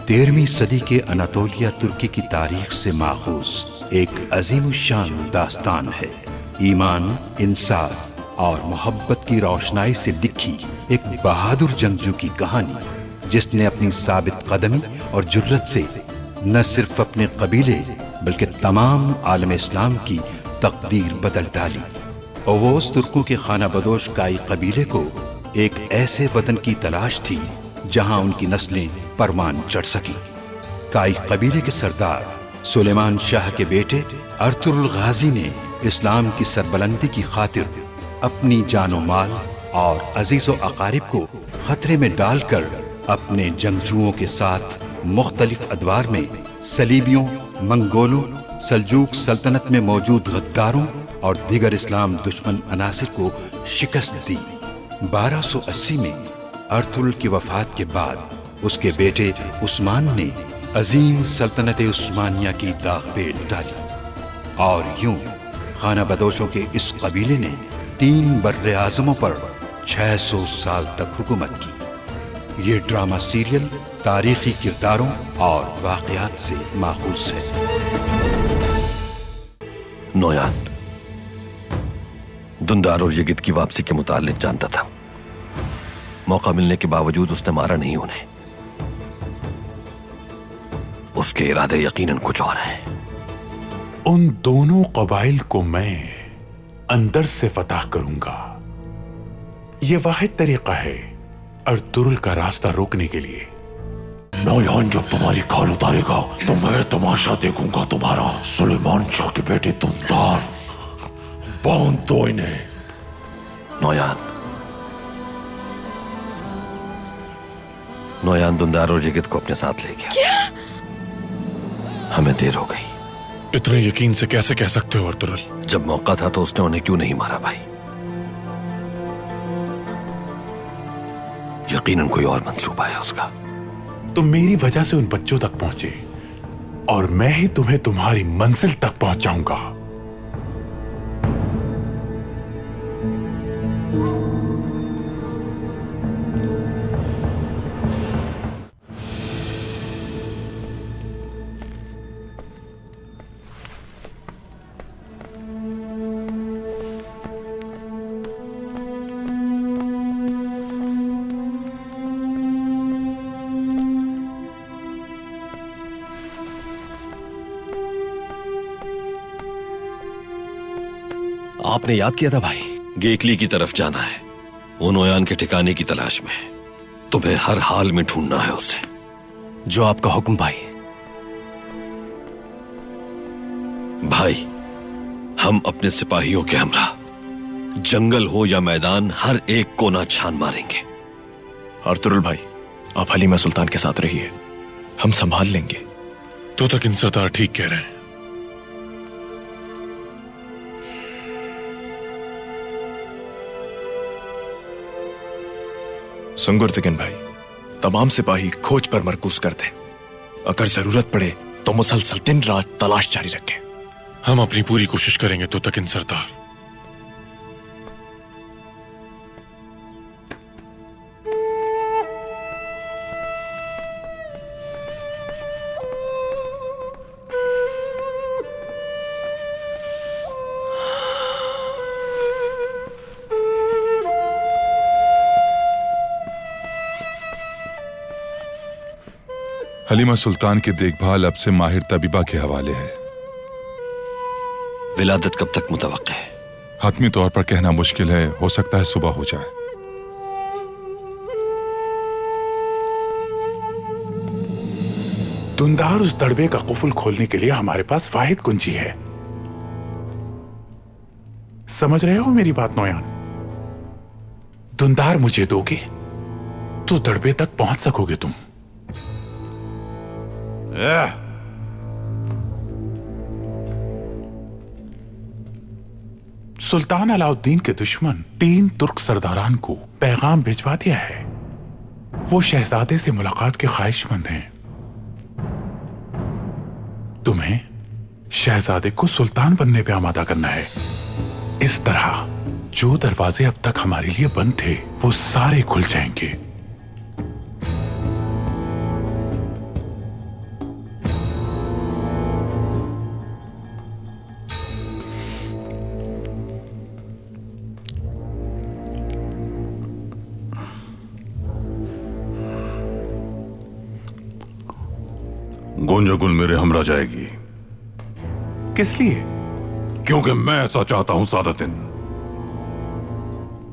13वीं सदी के अनातोलिया तुर्की की तारीख से माखूज एक अजीम शान दास्तान है। ईमान, इंसाफ और मोहब्बत की रोशनाई से लिखी एक बहादुर जंगजू की कहानी, जिसने अपनी साबित कदमी और जुर्रत से न सिर्फ अपने कबीले बल्कि तमाम आलम इस्लाम की तकदीर बदल डाली। ओवोस तुर्कों के खाना बदोश काई कबीले को एक ऐसे वतन की तलाश थी जहां उनकी नस्लें परवान चढ़ सकी। काई कबीले के सरदार सुलेमान शाह के बेटे अर्तुरुल गाजी ने इस्लाम की सरबलंदी की खातिर अपनी जानो माल और अजीजो अकारिब को खतरे में डालकर अपने जंगजुओं के साथ मुख्तलिफ अदवार में सलीबियों, मंगोलों, सल्जूक सल्तनत में मौजूद गद्दारों और दीगर इस्लाम दुश्मन अनासिर को शिकस्त दी। 1280 में अर्तुरुल की वफात के बाद उसके बेटे उस्मान ने अजीम सल्तनत उस्मानिया की दाग पेल डाली और यूं खाना बदोशों के इस कबीले ने 3 बर्रे आज़मों पर 600 साल तक हुकूमत की। ये ड्रामा सीरियल तारीखी किरदारों और वाक़यात से माखूज है। नोयान दुंदार और यगिद की वापसी के मुताल्लिक जानता था। मौका मिलने के बावजूद उसने मारा नहीं उन्हें। उसके इरादे यकीनन कुछ और हैं। उन दोनों कबाइल को मैं अंदर से फतह करूंगा। यह वाहिद तरीका है अर्तुरुल का रास्ता रोकने के लिए। नोयान जब तुम्हारी खाल उतारेगा तो मैं तमाशा देखूंगा तुम्हारा। सुलेमान शाह के बेटे दुंदार, बांध दो इन्हें। नोयान दुंदार और यगिद को अपने साथ ले गया। क्या? हमें देर हो गई। इतने यकीन से कैसे कह सकते हो अर्तुरुल? जब मौका था तो उसने उन्हें क्यों नहीं मारा भाई? यकीनन कोई और मंसूबा है उसका। तुम मेरी वजह से उन बच्चों तक पहुंचे और मैं ही तुम्हें तुम्हारी मंजिल तक पहुंचाऊंगा। आपने याद किया था भाई, गेकली की तरफ जाना है। वो नोयान के ठिकाने की तलाश में है। तुम्हें हर हाल में ढूंढना है उसे। जो आपका हुक्म भाई। भाई, हम अपने सिपाहियों के हमरा जंगल हो या मैदान हर एक कोना छान मारेंगे। अर्तुरुल भाई, आप हलीमा सुल्तान के साथ रहिए, हम संभाल लेंगे। तो तक इन सरदार ठीक कह रहे हैं। सुंगुरतगिन भाई, तमाम सिपाही खोज पर मरकूज कर दें। अगर जरूरत पड़े तो मुसलसल दिन रात तलाश जारी रखें। हम अपनी पूरी कोशिश करेंगे तो तक इन सरदार। हलीमा सुल्तान की देखभाल अब से माहिर तबीबा के हवाले है। विलादत कब तक मुतवक्के है? हतमी तौर पर कहना मुश्किल है, हो सकता है सुबह हो जाए। दुंदार उस दड़बे का कुफुल खोलने के लिए हमारे पास वाहिद कुंजी है। समझ रहे हो मेरी बात नोयान? दुंदार मुझे दोगे तो दड़बे तक पहुंच सकोगे तुम। सुल्तान अलाउद्दीन के दुश्मन 3 तुर्क सरदारान को पैगाम भिजवा दिया है। वो शहजादे से मुलाकात के ख्वाहिशमंद हैं। तुम्हें शहजादे को सुल्तान बनने पे आमादा करना है। इस तरह जो दरवाजे अब तक हमारे लिए बंद थे वो सारे खुल जाएंगे। गुंजगुल मेरे हमरा जाएगी। किस लिए? क्योंकि मैं ऐसा चाहता हूं सादतिन।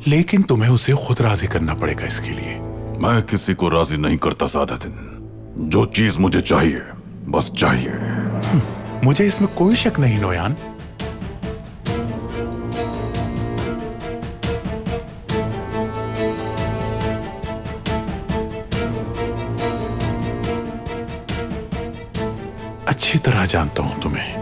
लेकिन तुम्हें उसे खुद राजी करना पड़ेगा इसके लिए। मैं किसी को राजी नहीं करता सादतिन। जो चीज मुझे चाहिए बस चाहिए। मुझे इसमें कोई शक नहीं नोयान। अच्छी तरह जानता हूं तुम्हें।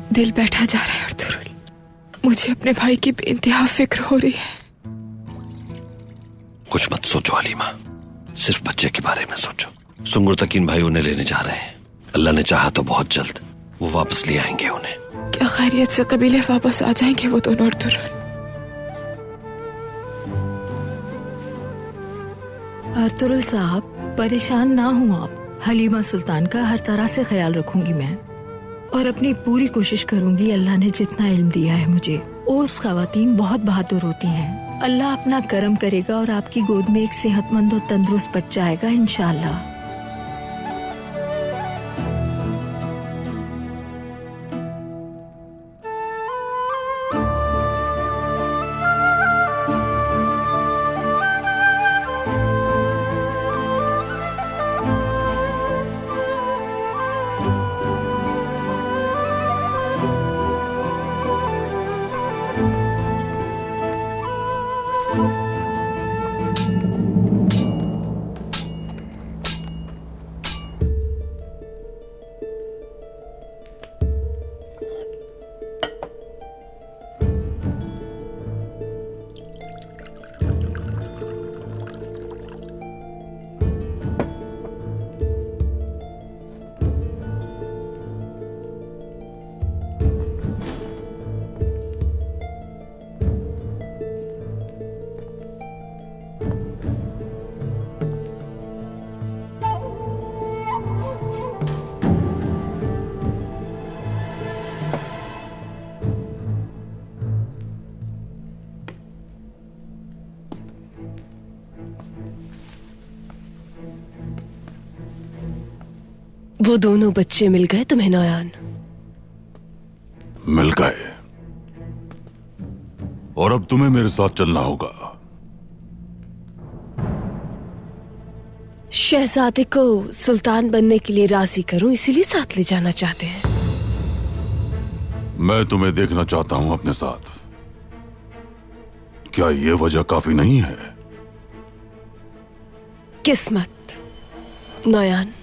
दिल बैठा जा रहा है अर्तुरुल। मुझे अपने भाई की बेइंतहा फिक्र हो रही है। कुछ मत सोचो हलीमा, सिर्फ बच्चे के बारे में सोचो। सुंगुर तकीन भाई उन्हें लेने जा रहे हैं। अल्लाह ने चाहा तो बहुत जल्द वो वापस ले आएंगे उन्हें। क्या खैरियत से कबीले वापस आ जाएंगे वो दोनों अर्तुरुल? अर्तुरुल साहब, परेशान ना हो आप। हलीमा सुल्तान का हर तरह से ख्याल रखूंगी मैं, और अपनी पूरी कोशिश करूंगी। अल्लाह ने जितना इल्म दिया है मुझे, ओस खवातीन बहुत बहादुर होती हैं। अल्लाह अपना करम करेगा और आपकी गोद में एक सेहतमंद और तंदुरुस्त बच्चा आएगा इंशाअल्लाह। वो दोनों बच्चे मिल गए तुम्हें नोयान? मिल गए, और अब तुम्हें मेरे साथ चलना होगा। शहजादे को सुल्तान बनने के लिए राजी करूं, इसीलिए साथ ले जाना चाहते हैं। मैं तुम्हें देखना चाहता हूं अपने साथ। क्या ये वजह काफी नहीं है? किस्मत नोयान,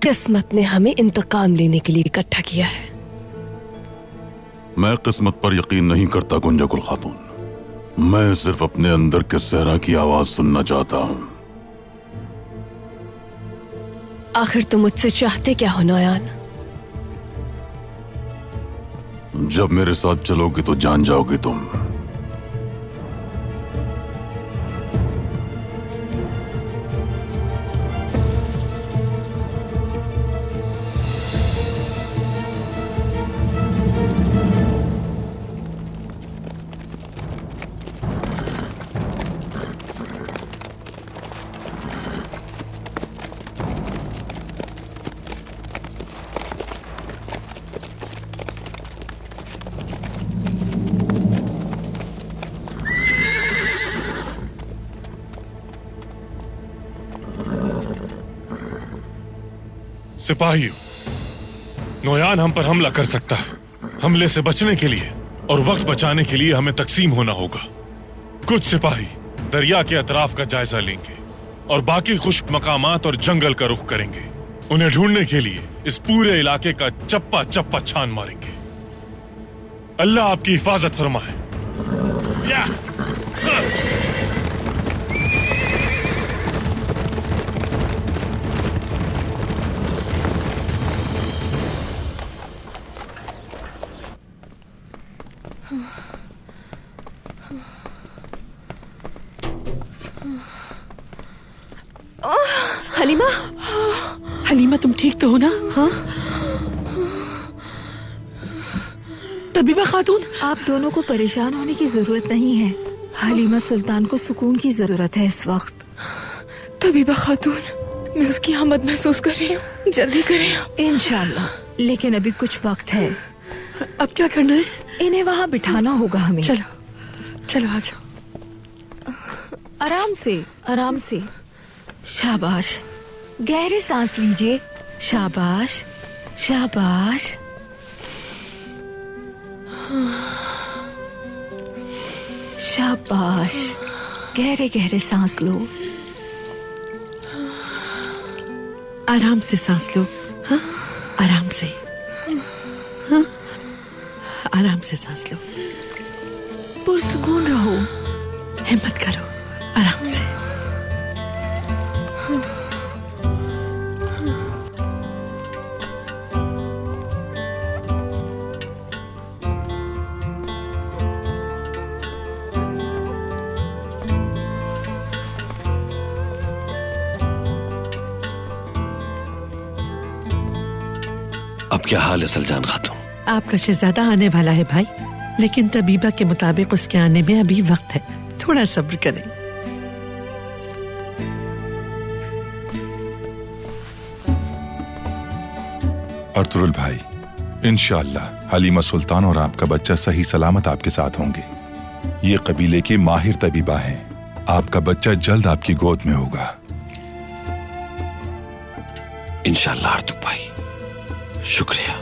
किस्मत ने हमें इंतकाम लेने के लिए इकट्ठा किया है। मैं किस्मत पर यकीन नहीं करता गुंजगुल खातून। मैं सिर्फ अपने अंदर के सहरा की आवाज सुनना चाहता हूं। आखिर तुम मुझसे चाहते क्या हो नोयान? जब मेरे साथ चलोगी तो जान जाओगी तुम। सिपाहियों, नोयान हम पर हमला कर सकता है। हमले से बचने के लिए और वक्त बचाने के लिए हमें तकसीम होना होगा। कुछ सिपाही दरिया के अतराफ का जायजा लेंगे और बाकी खुश्क मकामात और जंगल का रुख करेंगे। उन्हें ढूंढने के लिए इस पूरे इलाके का चप्पा चप्पा छान मारेंगे। अल्लाह आपकी हिफाजत फरमाए। हलीमा, हलीमा तुम ठीक तो हो ना? हाँ तबीबा खातून, आप दोनों को परेशान होने की जरूरत नहीं है। हलीमा सुल्तान को सुकून की जरूरत है इस वक्त। तबीबा खातून, मैं उसकी आमद महसूस कर रही हूँ, जल्दी करें। इंशाल्लाह, लेकिन अभी कुछ वक्त है। अब क्या करना है? इन्हें वहाँ बिठाना होगा हमें। चलो चलो आ जाओ। आराम से, आराम से। शाबाश, गहरे सांस लीजिए। शाबाश, शाबाश। शाबाश, गहरे गहरे सांस लो। आराम से सांस लो। हाँ आराम से। हाँ आराम से सांस लो। पुरसुकून रहो। हिम्मत करो, आराम से। अब क्या हाल है सलजान खातून? आपका शहजादा आने वाला है भाई, लेकिन तबीबा के मुताबिक उसके आने में अभी वक्त है। थोड़ा सब्र करें। अर्तुरुल भाई, इंशाअल्लाह हलीमा सुल्तान और आपका बच्चा सही सलामत आपके साथ होंगे। ये कबीले की माहिर तबीबा हैं। आपका बच्चा जल्द आपकी गोद में होगा। इंशाअल्लाह अर्तुक भाई, शुक्रिया।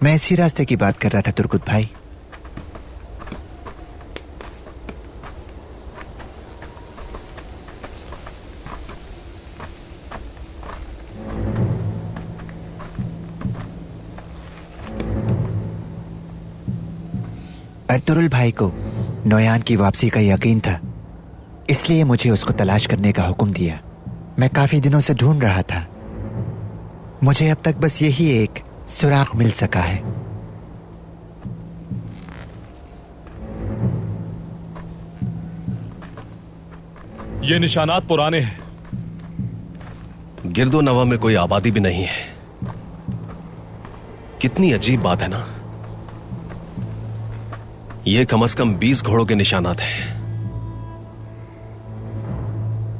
मैं इसी रास्ते की बात कर रहा था तुर्कुत भाई। अर्तुरुल भाई को नोयान की वापसी का यकीन था, इसलिए मुझे उसको तलाश करने का हुक्म दिया। मैं काफी दिनों से ढूंढ रहा था। मुझे अब तक बस यही एक सुराग मिल सका है। ये निशानात पुराने हैं। गिरदो नवा में कोई आबादी भी नहीं है। कितनी अजीब बात है ना। ये कम से कम 20 घोड़ों के निशानात हैं।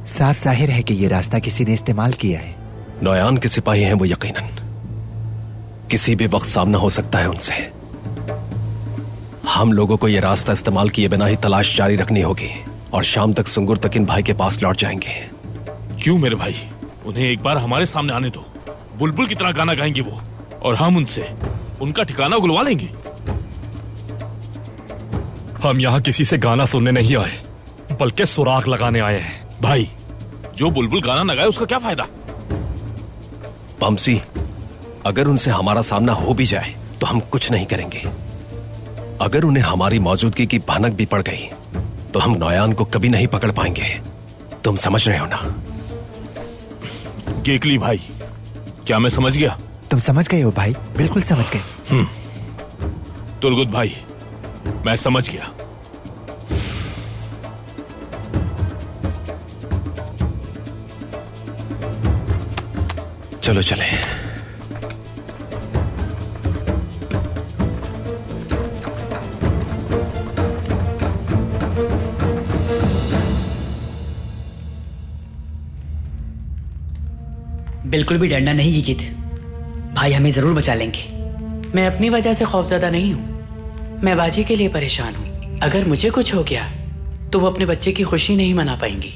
साफ जाहिर है कि ये रास्ता किसी ने इस्तेमाल किया है। नौयान के सिपाही हैं वो, यकीनन किसी भी वक्त सामना हो सकता है उनसे। हम लोगों को यह रास्ता इस्तेमाल किए बिना ही तलाश जारी रखनी होगी और शाम तक सुंगुर तकिन भाई के पास लौट जाएंगे। क्यों मेरे भाई, उन्हें एक बार हमारे सामने आने दो। बुलबुल की तरह गाना गाएंगे वो, और हम उनसे उनका ठिकाना गुलवा लेंगे। हम यहाँ किसी से गाना सुनने नहीं आए, बल्कि सुराग लगाने आए हैं। भाई, जो बुलबुल गाना न गाए उसका क्या फायदा? पमसी, अगर उनसे हमारा सामना हो भी जाए तो हम कुछ नहीं करेंगे। अगर उन्हें हमारी मौजूदगी की भनक भी पड़ गई तो हम नौयान को कभी नहीं पकड़ पाएंगे। तुम समझ रहे हो ना? केकली भाई, क्या मैं समझ गया? तुम समझ गए हो भाई, बिल्कुल समझ गए। तुर्गुत भाई, मैं समझ गया। चलो चले। बिल्कुल भी डरना नहीं यकीत, भाई हमें जरूर बचा लेंगे। मैं अपनी वजह से खौफजदा नहीं हूँ, मैं बाजी के लिए परेशान हूँ। अगर मुझे कुछ हो गया तो वो अपने बच्चे की खुशी नहीं मना पाएंगी।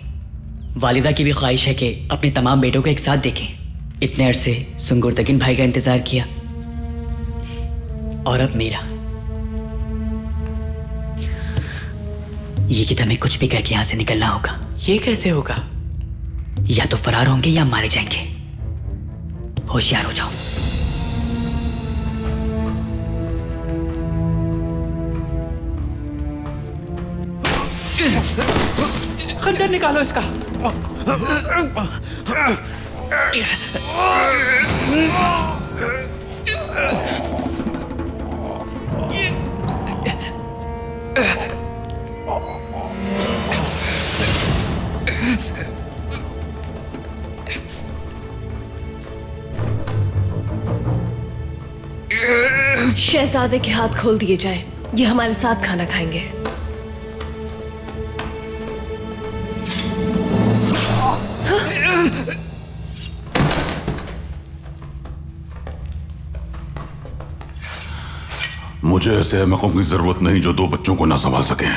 वालिदा की भी ख्वाहिश है कि अपने तमाम बेटों को एक साथ देखें। इतने अरसे सुंगुर तकिन भाई का इंतजार किया, और अब मेरा। ये कि हमें कुछ भी करके यहां से निकलना होगा। ये कैसे होगा? या तो फरार होंगे या मारे जाएंगे। होशियार हो जाओ। खंजर निकालो इसका। शहजादे के हाथ खोल दिए जाए, ये हमारे साथ खाना खाएंगे। मुझे ऐसे अहमकों की जरूरत नहीं जो दो बच्चों को ना संभाल सके।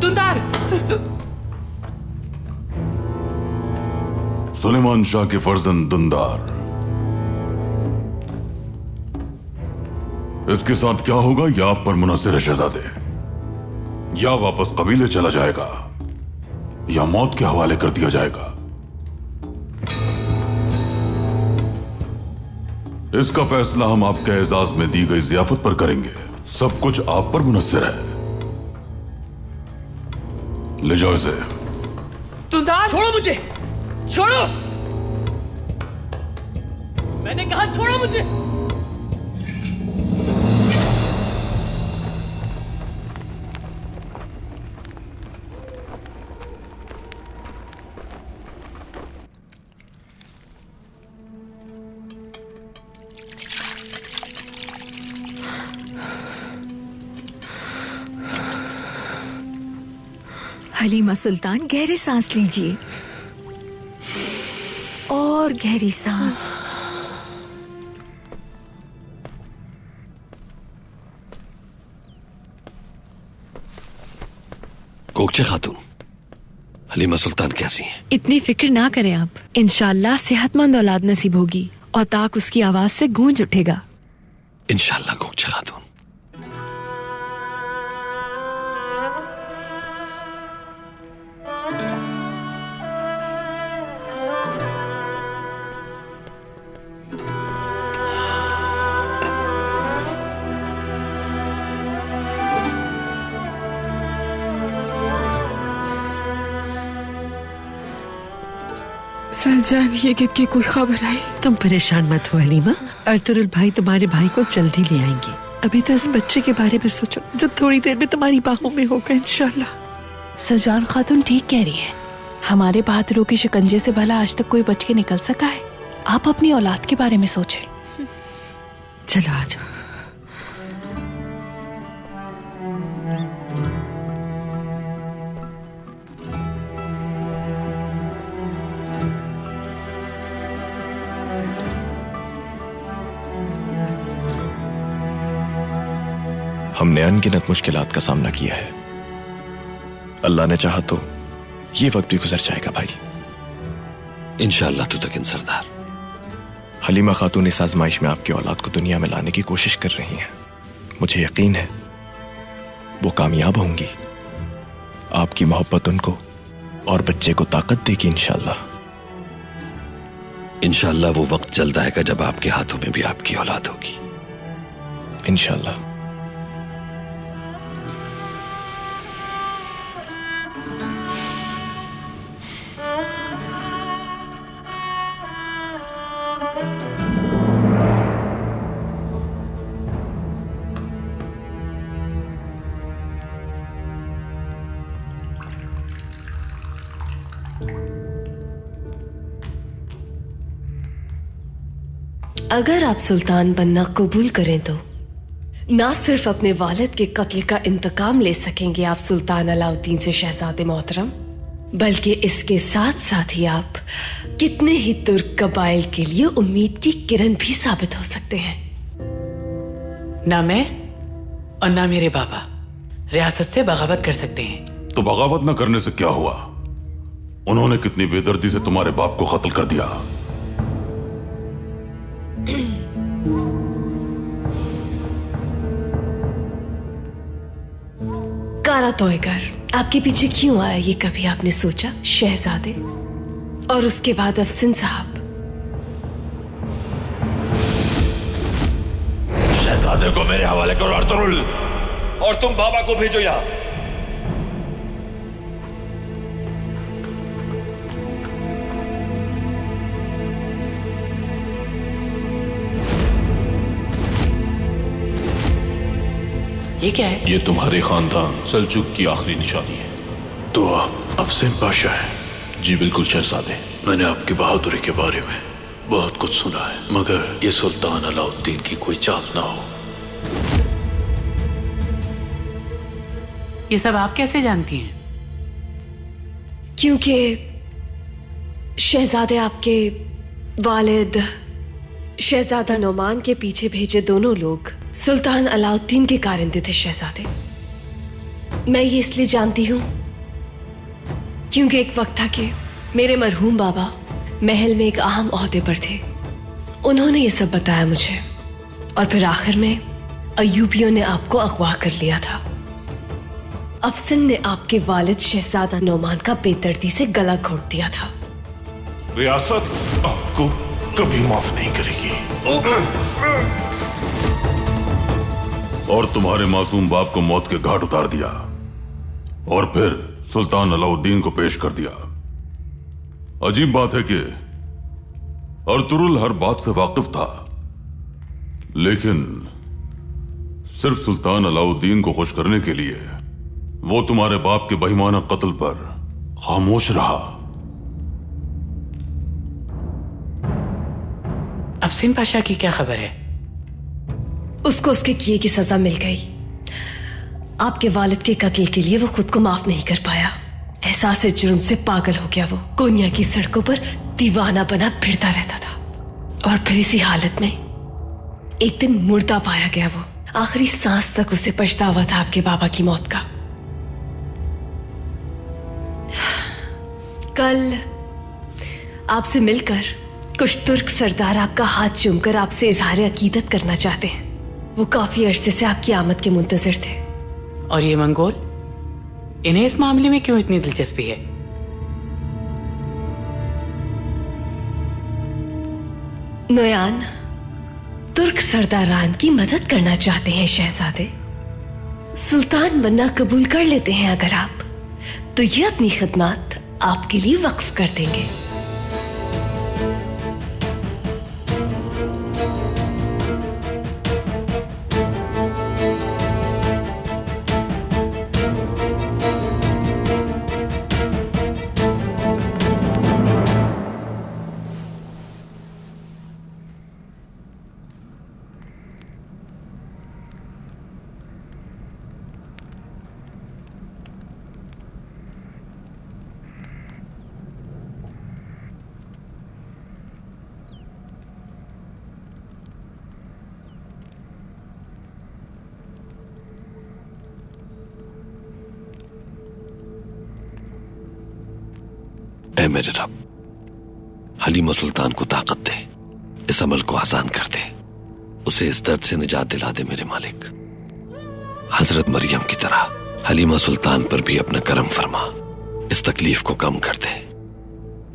दुंदार। सुलेमान शाह के फर्जंद दुंदार, इसके साथ क्या होगा यह आप पर मुनहसिर है शहजादे। या वापस कबीले चला जाएगा या मौत के हवाले कर दिया जाएगा। इसका फैसला हम आपके एजाज में दी गई जियाफत पर करेंगे। सब कुछ आप पर मुनहसिर है। ले जाओ इसे। दुंदार, छोड़ो मुझे, छोड़ो। मैंने कहा छोड़ो मुझे। हलीमा सुल्तान, गहरे सांस लीजिए और गहरी सांस। कोकचे खातून, हलीमा सुल्तान कैसी हैं? इतनी फिक्र ना करें आप, इंशाल्लाह सेहतमंद औलाद नसीब होगी और ताक उसकी आवाज से गूंज उठेगा। इंशाल्लाह कोकचे खातून। सलजान, ये कित की कोई खबर आई? तुम परेशान मत हो हलीमा, अर्तुरुल भाई तुम्हारे भाई को जल्दी ले आएंगे। अभी तो इस बच्चे के बारे में सोचो जो थोड़ी देर में तुम्हारी बाहों में होगा इंशाल्लाह। सलजान खातून ठीक कह रही है, हमारे बहादुरों के शिकंजे से भला आज तक कोई बच के निकल सका है? आप अपनी औलाद के बारे में सोचें। चलो आ जाओ। हमने अनगिनत मुश्किलात का सामना किया है। अल्लाह ने चाहा तो ये वक्त भी गुजर जाएगा भाई। इंशाअल्लाह तू तक सरदार। हलीमा खातून इस आजमाइश में आपकी औलाद को दुनिया में लाने की कोशिश कर रही हैं। मुझे यकीन है वो कामयाब होंगी। आपकी मोहब्बत उनको और बच्चे को ताकत देगी इंशाअल्लाह। इंशाअल्लाह वो वक्त जल्द आएगा जब आपके हाथों में भी आपकी औलाद होगी। इंशाअल्लाह। अगर आप सुल्तान बनना कबूल करें तो ना सिर्फ अपने वालिद के कत्ल का इंतकाम ले सकेंगे आप सुल्तान अलाउद्दीन से शहजादे मोहतरम, बल्कि इसके साथ साथ ही आप कितने ही तुर्क कबाइल के लिए उम्मीद की किरण भी साबित हो सकते हैं। ना मैं और ना मेरे बाबा रियासत से बगावत कर सकते हैं। तो बगावत न करने से क्या हुआ? उन्होंने कितनी बेदर्दी से तुम्हारे बाप को कत्ल कर दिया। कारा तोयकर आपके पीछे क्यों आया, ये कभी आपने सोचा शहजादे? और उसके बाद अफसिन साहब। शहजादे को मेरे हवाले करो अर्तुरुल। और तुम बाबा को भेजो यहाँ। ये क्या है? ये तुम्हारे खानदान सल्जुक की आखिरी निशानी है। तो आप अफसिन पाशा हैं? जी बिल्कुल शहजादे। मैंने आपकी बहादुरी के बारे में बहुत कुछ सुना है, मगर ये सुल्तान अलाउद्दीन की कोई चाल ना हो। ये सब आप कैसे जानती हैं? क्योंकि शहजादे आपके वालिद शहजादा नोमान के पीछे भेजे दोनों लोग सुल्तान अलाउद्दीन के कारिंदे थे शहजादे। मैं ये इसलिए जानती हूं क्योंकि एक वक्त था कि मेरे मरहूम बाबा महल में एक अहम ओहदे पर थे। उन्होंने ये सब बताया मुझे और फिर आखिर में अय्यूबियों ने आपको अगवा कर लिया था। अफसन ने आपके वालिद शहजादा नोमान का बेदर्दी से गला घोट दिया था। रियासत आपको कभी माफ नहीं करेगी। और तुम्हारे मासूम बाप को मौत के घाट उतार दिया और फिर सुल्तान अलाउद्दीन को पेश कर दिया। अजीब बात है कि अर्तुरुल हर बात से वाकिफ था, लेकिन सिर्फ सुल्तान अलाउद्दीन को खुश करने के लिए वो तुम्हारे बाप के बेईमाना कत्ल पर खामोश रहा। अफसिन पाशा की क्या खबर है? उसको उसके किए की सजा मिल गई। आपके वालिद के कत्ल के लिए वो खुद को माफ नहीं कर पाया। एहसास जुर्म से पागल हो गया। वो कोनिया की सड़कों पर दीवाना बना फिरता रहता था और फिर इसी हालत में एक दिन मुर्दा पाया गया। वो आखिरी सांस तक उसे पछतावा था आपके बाबा की मौत का। कल आपसे मिलकर कुछ तुर्क सरदार आपका हाथ चूमकर आपसे इजहार अकीदत करना चाहते हैं। वो काफी अरसे से आपकी आमद के मुंतजर थे। और ये मंगोल, इन्हें इस मामले में क्यों इतनी दिलचस्पी है? नोयान तुर्क सरदारान की मदद करना चाहते हैं शहजादे। सुल्तान बनना कबूल कर लेते हैं अगर आप, तो ये अपनी खिदमत आपके लिए वक्फ कर देंगे। ऐ मेरे रब, हलीमा सुल्तान को ताकत दे, इस अमल को आसान कर दे, उसे इस दर्द से निजात दिला दे मेरे मालिक। हजरत मरियम की तरह हलीमा सुल्तान पर भी अपना करम फरमा, इस तकलीफ को कम कर दे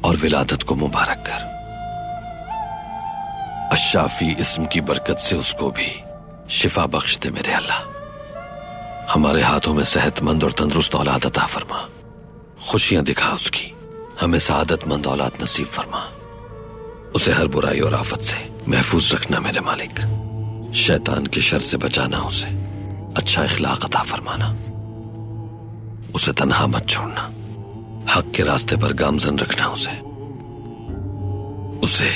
और विलादत को मुबारक कर। अशाफी इस्म की बरकत से उसको भी शिफा बख्श दे मेरे अल्लाह। हमारे हाथों में सेहतमंद और तंदुरुस्त औलाद अता फरमा, खुशियां दिखा उसकी, हमें सआदतमंद औलाद नसीब फरमा। उसे हर बुराई और आफत से महफूज रखना मेरे मालिक। शैतान के शर से बचाना, उसे अच्छा इखलाक अता फरमाना, उसे तन्हा मत छोड़ना, हक के रास्ते पर गामजन रखना उसे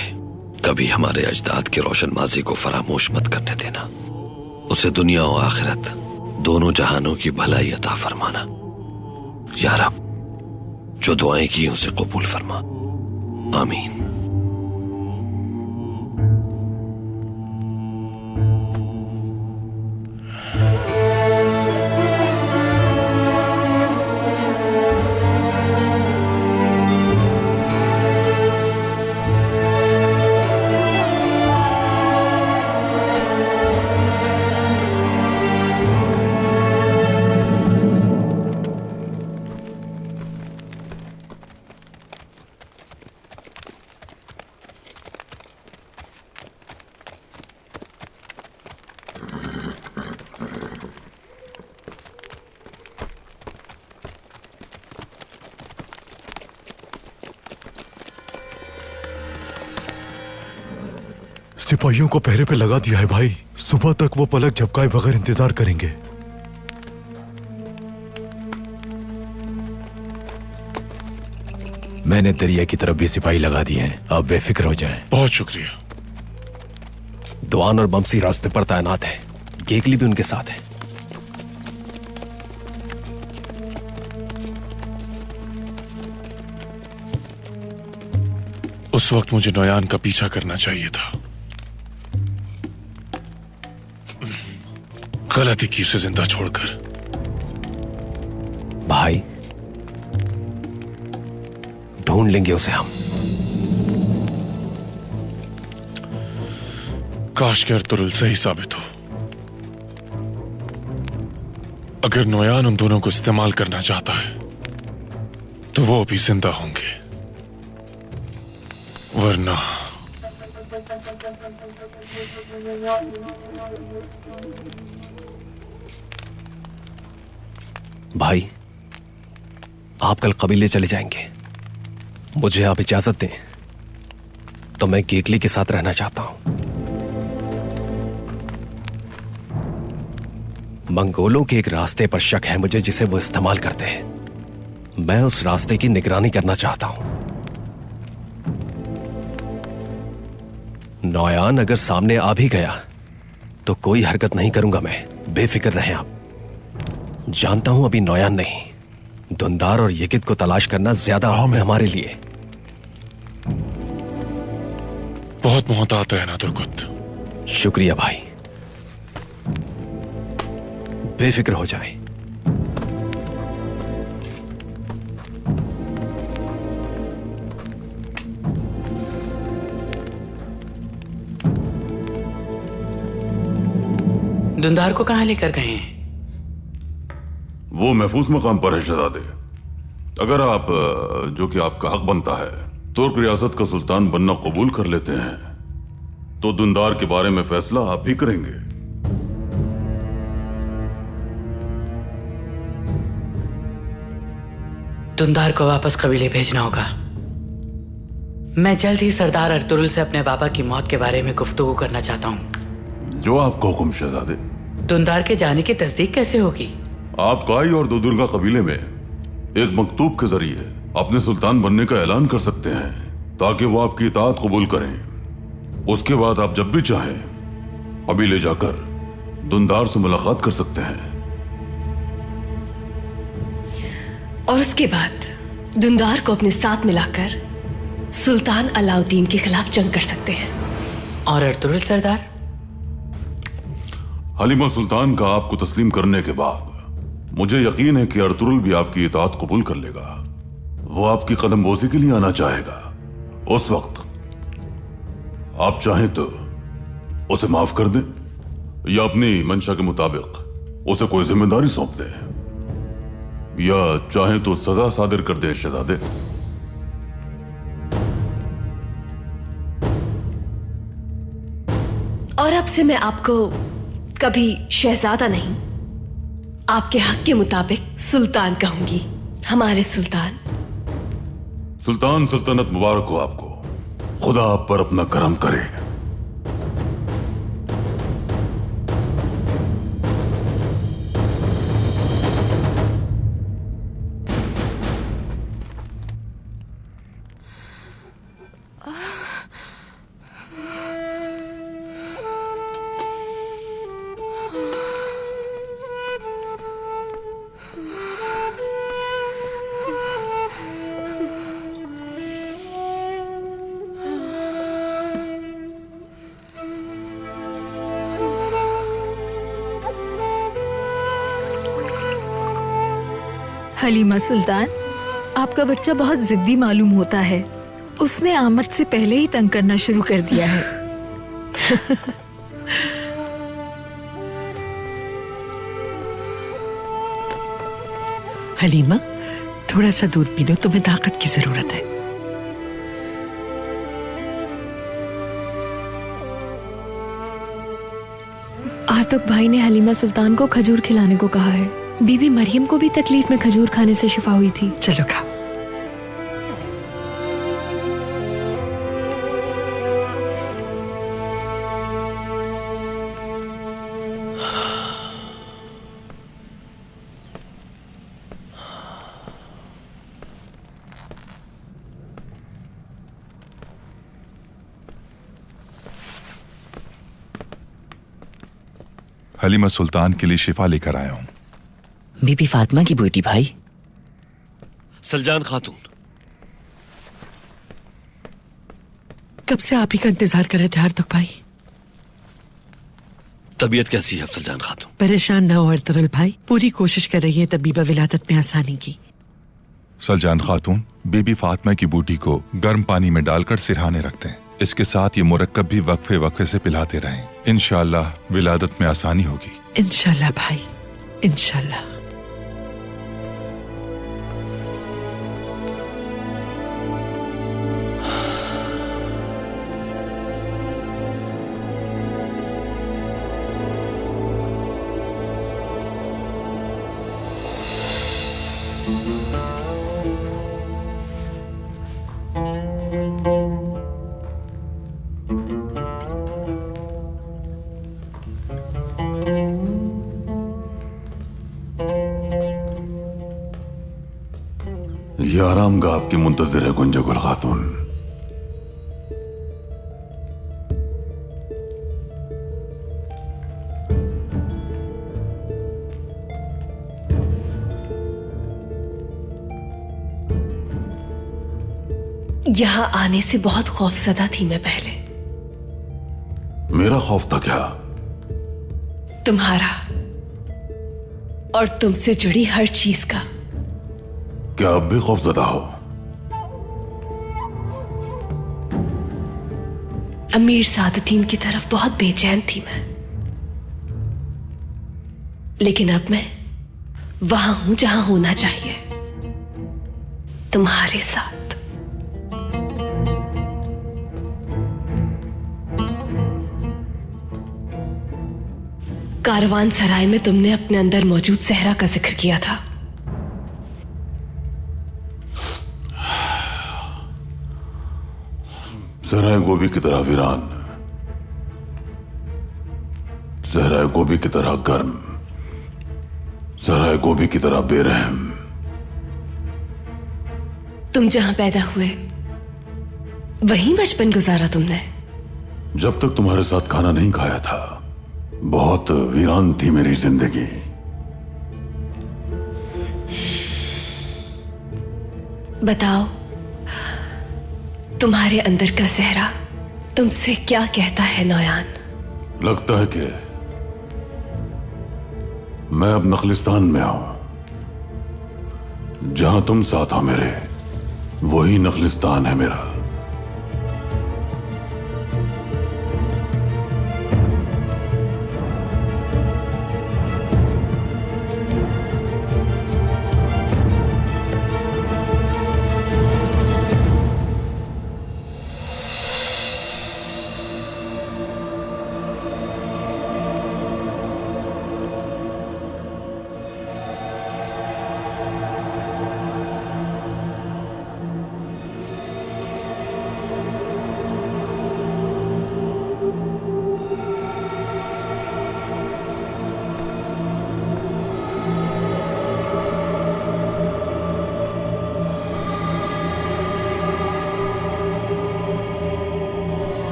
कभी हमारे अजदाद के रोशन माजी को फरामोश मत करने देना। उसे दुनिया और आखिरत दोनों जहानों की भलाई अता फरमाना। या रब, जो दुआएं की उसे कबूल फरमा। आमीन। सिपाहियों को पहरे पे लगा दिया है भाई। सुबह तक वो पलक झपकाए बगैर इंतजार करेंगे। मैंने दरिया की तरफ भी सिपाही लगा दिए हैं, अब बेफिक्र हो जाएं। बहुत शुक्रिया। दुआन और बमसी रास्ते पर तैनात है, गेगली भी उनके साथ है। उस वक्त मुझे नोयान का पीछा करना चाहिए था। गलती की उसे जिंदा छोड़कर। भाई, ढूंढ लेंगे उसे हम। काश के अर्तुरुल सही साबित हो। अगर नोयान उन दोनों को इस्तेमाल करना चाहता है तो वो भी जिंदा होंगे, वरना भाई, आप कल कबीले चले जाएंगे। मुझे आप इजाजत दें तो मैं गेगली के साथ रहना चाहता हूं। मंगोलों के एक रास्ते पर शक है मुझे जिसे वो इस्तेमाल करते हैं। मैं उस रास्ते की निगरानी करना चाहता हूं। नोयान अगर सामने आ भी गया तो कोई हरकत नहीं करूंगा मैं, बेफिक्र रहें आप। जानता हूं अभी नोयान नहीं, धुंधार और यकित को तलाश करना ज्यादा अहम है हमारे लिए। बहुत मोहतात है ना तुर्कुत। शुक्रिया भाई, बेफिक्र हो जाए। धुंधार को कहां लेकर गए हैं? वो महफूज मकाम पर है शहजादे। अगर आप, जो कि आपका हक बनता है, तुर्क रियासत का सुल्तान बनना कबूल कर लेते हैं तो धुंधार के बारे में फैसला आप ही करेंगे। धुंधार को वापस कबीले भेजना होगा। मैं जल्द ही सरदार अर्तुरुल से अपने बाबा की मौत के बारे में गुफ्तगू करना चाहता हूँ। जो आपका हुक्म शहजादे। धुंधार के जाने की तस्दीक कैसे होगी? आप काई और दुदुर्गा कबीले में एक मकतूब के जरिए अपने सुल्तान बनने का ऐलान कर सकते हैं ताकि वो आपकी इताअत कबूल करें। उसके बाद आप जब भी चाहें कबीले जाकर धुंधार से मुलाकात कर सकते हैं। और उसके बाद धुंधार को अपने साथ मिलाकर सुल्तान अलाउद्दीन के खिलाफ जंग कर सकते हैं। और अर्तुरुल सरदार? हलीमा सुल्तान का आपको तस्लीम करने के बाद मुझे यकीन है कि अर्तुरुल भी आपकी इताअत कबूल कर लेगा। वो आपकी कदमबोसी के लिए आना चाहेगा। उस वक्त आप चाहें तो उसे माफ कर दें या अपनी मंशा के मुताबिक उसे कोई जिम्मेदारी सौंप दें, या चाहें तो सजा सादिर कर दे शहजादे। और अब से मैं आपको कभी शहजादा नहीं, आपके हक के मुताबिक सुल्तान कहूंगी। हमारे सुल्तान। सुल्तान सल्तनत मुबारक हो आपको। खुदा आप पर अपना करम करे। हलीमा सुल्तान, आपका बच्चा बहुत जिद्दी मालूम होता है। उसने आमद से पहले ही तंग करना शुरू कर दिया है। हलीमा, थोड़ा सा दूध पी लो, तुम्हें ताकत की जरूरत है। आर्तुक भाई ने हलीमा सुल्तान को खजूर खिलाने को कहा है। बीबी मरियम को भी तकलीफ में खजूर खाने से शिफा हुई थी। चलो खाओ। हलीमा सुल्तान के लिए शिफा लेकर आया हूँ। बीबी फातिमा की बेटी भाई। सलजान खातून, कब से आप ही का इंतजार कर रहे थे अर्तुग भाई। तबीयत कैसी है अफजलजान खातून? परेशान ना हो अर्तुगरुल भाई, पूरी कोशिश कर रही है तबीबा विलादत में आसानी की। सलजान खातून बीबी फातिमा की बूटी को गर्म पानी में डालकर सिरहाने रखते हैं। इसके साथ ये मुरक्कब भी वक्फे वक्फे से पिलाते रहें। इंशाअल्लाह विलादत में आसानी होगी। इंशाअल्लाह भाई, इंशाअल्लाह। ये आरामगाह आपकी मुंतजिर है गुंजगुल खातून। यहां आने से बहुत खौफजदा थी मैं पहले। मेरा खौफ था क्या? तुम्हारा और तुमसे जुड़ी हर चीज का। क्या अब भी खौफजदा हो? अमीर सादतीन की तरफ बहुत बेचैन थी मैं, लेकिन अब मैं वहां हूं जहां होना चाहिए, तुम्हारे साथ। कारवान सराय में तुमने अपने अंदर मौजूद सहरा का जिक्र किया था। सहराए गोभी की तरह वीरान, सहराए गोभी की तरह गर्म, सहराए गोभी की तरह बेरहम। तुम जहां पैदा हुए वहीं बचपन गुजारा तुमने। जब तक तुम्हारे साथ खाना नहीं खाया था बहुत वीरान थी मेरी जिंदगी। बताओ, तुम्हारे अंदर का सहरा तुमसे क्या कहता है नौयान? लगता है कि मैं अब नखलिस्तान में हूं। जहां तुम साथ हो मेरे, वही नखलिस्तान है मेरा।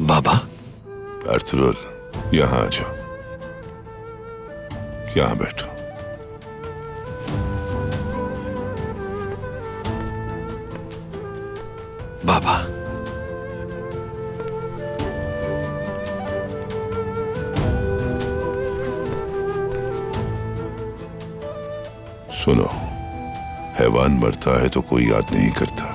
बाबा। अर्तुगरुल, यहाँ आ जाओ, यहाँ बैठो। बाबा, सुनो, हैवान मरता है तो कोई याद नहीं करता,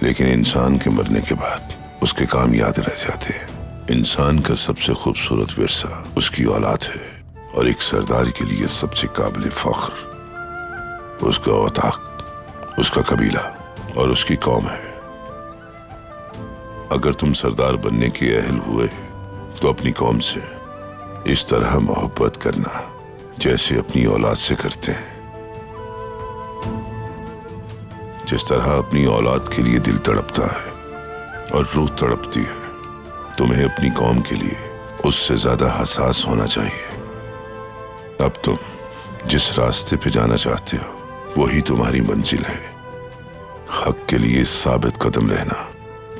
लेकिन इंसान के मरने के बाद उसके काम याद रह जाते हैं। इंसान का सबसे खूबसूरत विरसा उसकी औलाद है, और एक सरदार के लिए सबसे काबिल फख्र उसका औताक, उसका कबीला और उसकी कौम है। अगर तुम सरदार बनने के अहल हुए तो अपनी कौम से इस तरह मोहब्बत करना जैसे अपनी औलाद से करते हैं। जिस तरह अपनी औलाद के लिए दिल तड़पता है और रूह तड़पती है, तुम्हें अपनी कौम के लिए उससे ज्यादा हसास होना चाहिए। अब तुम जिस रास्ते पे जाना चाहते हो वही तुम्हारी मंजिल है। हक के लिए साबित कदम रहना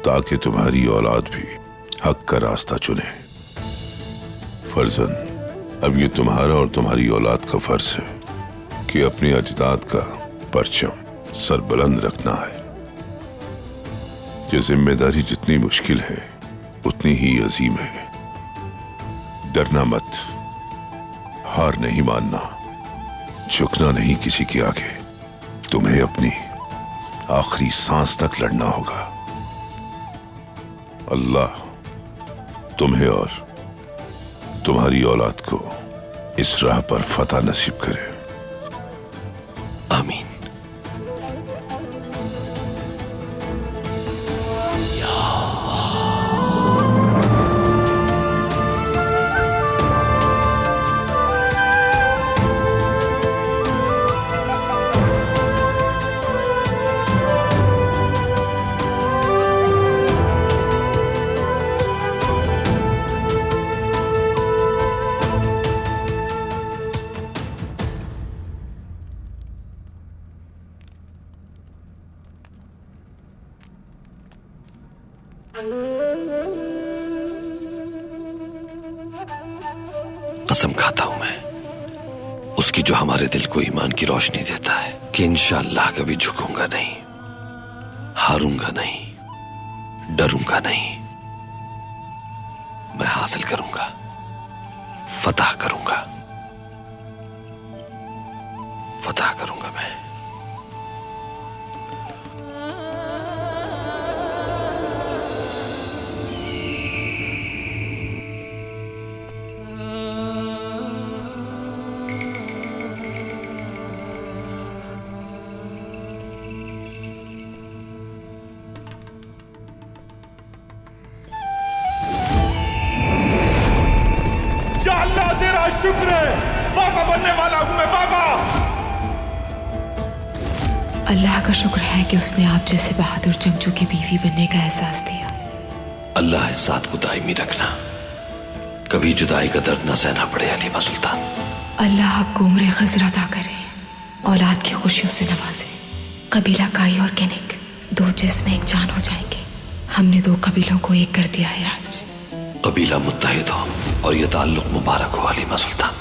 ताकि तुम्हारी औलाद भी हक का रास्ता चुने। फर्जन, अब ये तुम्हारा और तुम्हारी औलाद का फर्ज है कि अपने अजदाद का परचम सरबुलंद रखना है। ये जिम्मेदारी जितनी मुश्किल है उतनी ही अजीम है। डरना मत, हार नहीं मानना, झुकना नहीं किसी के आगे। तुम्हें अपनी आखिरी सांस तक लड़ना होगा। अल्लाह तुम्हें और तुम्हारी औलाद को इस राह पर फतह नसीब करे। आमीन। कसम खाता हूं मैं उसकी जो हमारे दिल को ईमान की रोशनी देता है कि इंशाअल्लाह कभी झुकूंगा नहीं, हारूंगा नहीं, डरूंगा नहीं। मैं हासिल करूंगा, फतह करूंगा, फतह करूंगा मैं। शुक्र है, बाबा बनने वाला हूं मैं बाबा। अल्लाह का शुक्र है कि उसने आप जैसे बहादुर जंगजू की बीवी बनने का एहसास दिया। अल्लाह इस साथ को दायमी रखना, कभी जुदाई का दर्द न सहना पड़े हलीमा सुल्तान। अल्लाह आपको उम्र खज़र अता करे, औलाद की खुशियों से नवाजे। कबीला काई और केनिक दो जिस्म एक जान हो जाएंगे। हमने दो कबीलों को एक कर दिया है आज। कबीला मुत्तहिद हो और ये ताल्लुक मुबारक हो हलीमा सुल्तान।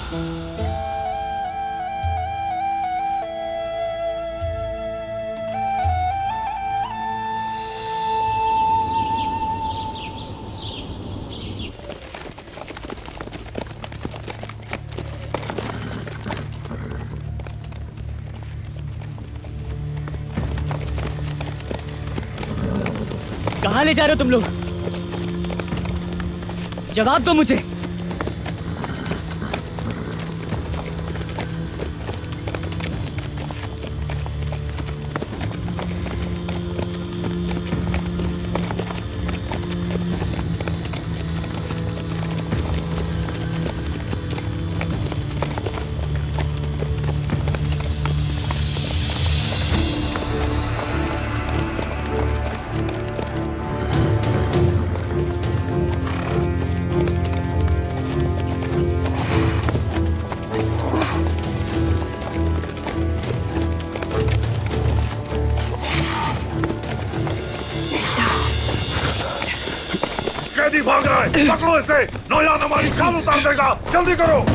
कहाँ ले जा रहे हो तुम लोग? जवाब दो मुझे। कैदी भाग रहा है, पकड़ो इसे। नौयान हमारी खाल उतार देगा, जल्दी करो।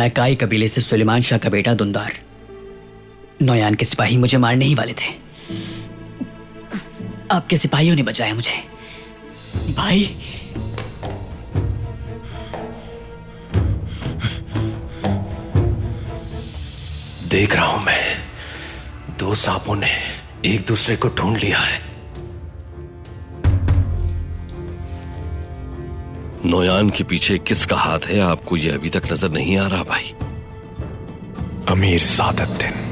मैं काई कबीले से सुलेमान शाह का बेटा दुंदार। नौयान के सिपाही मुझे मारने ही वाले थे, आपके सिपाहियों ने बचाया मुझे। भाई देख रहा हूं मैं, दो सांपों ने एक दूसरे को ढूंढ लिया है। नौयान के पीछे किसका हाथ है आपको ये अभी तक नजर नहीं आ रहा भाई? अमीर सादत दिन।